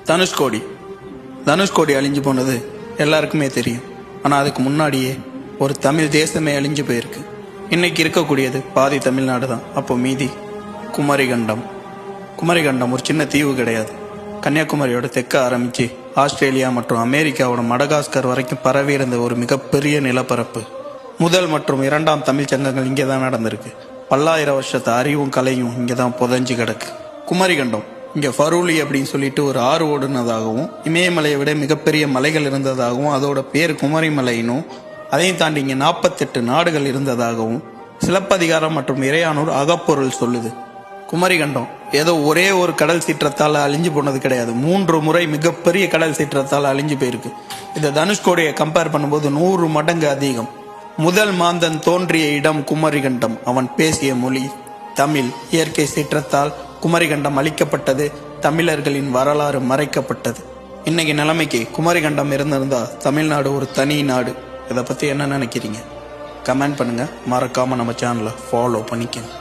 தனுஷ்கோடி அழிஞ்சு போனது எல்லாருக்குமே தெரியும். ஆனால் அதுக்கு முன்னாடியே ஒரு தமிழ் தேசமே அழிஞ்சு போயிருக்கு. இன்னைக்கு இருக்கக்கூடியது பாதி தமிழ்நாடு தான். அப்போ மீதி குமரிகண்டம் ஒரு சின்ன தீவு கிடையாது. கன்னியாகுமரியோட தெற்க ஆரம்பித்து ஆஸ்திரேலியா மற்றும் அமெரிக்காவோட மடகாஸ்கர் வரைக்கும் பரவி இருந்த ஒரு மிகப்பெரிய நிலப்பரப்பு. முதல் மற்றும் இரண்டாம் தமிழ் சங்கங்கள் இங்கே தான் நடந்திருக்கு. பல்லாயிரம் வருஷத்து அறிவும் கலையும் இங்கே தான் புதஞ்சு கிடக்கு. குமரிகண்டம் இங்கே ஃபரூலி அப்படின்னு சொல்லிட்டு ஒரு ஆறு ஓடுனதாகவும், இமயமலையை விட மிகப்பெரிய மலைகள் இருந்ததாகவும், அதோட பேர் குமரிமலைனும், அதையும் தாண்டி இங்கே 48 நாடுகள் இருந்ததாகவும் சிலப்பதிகாரம் மற்றும் இறையானூர் அகப்பொருள் சொல்லுது. குமரிகண்டம் ஏதோ ஒரே ஒரு கடல் சீற்றத்தால் அழிஞ்சு போனது கிடையாது. 3 முறை மிகப்பெரிய கடல் சீற்றத்தால் அழிஞ்சு போயிருக்கு. இதை தனுஷ்கோடியை கம்பேர் பண்ணும்போது 100 மடங்கு அதிகம். முதல் மாந்தன் தோன்றிய இடம் குமரிகண்டம். அவன் பேசிய மொழி தமிழ். இயற்கை சீற்றத்தால் குமரிகண்டம் அழிக்கப்பட்டது. தமிழர்களின் வரலாறு மறைக்கப்பட்டது. இன்னைக்கு நிலைமைக்கு குமரிகண்டம் இருந்திருந்தா தமிழ்நாடு ஒரு தனி நாடு. இதை பற்றி என்ன நினைக்கிறீங்க? கமெண்ட் பண்ணுங்க. மறக்காம நம்ம சேனலை ஃபாலோ பண்ணிக்கங்க.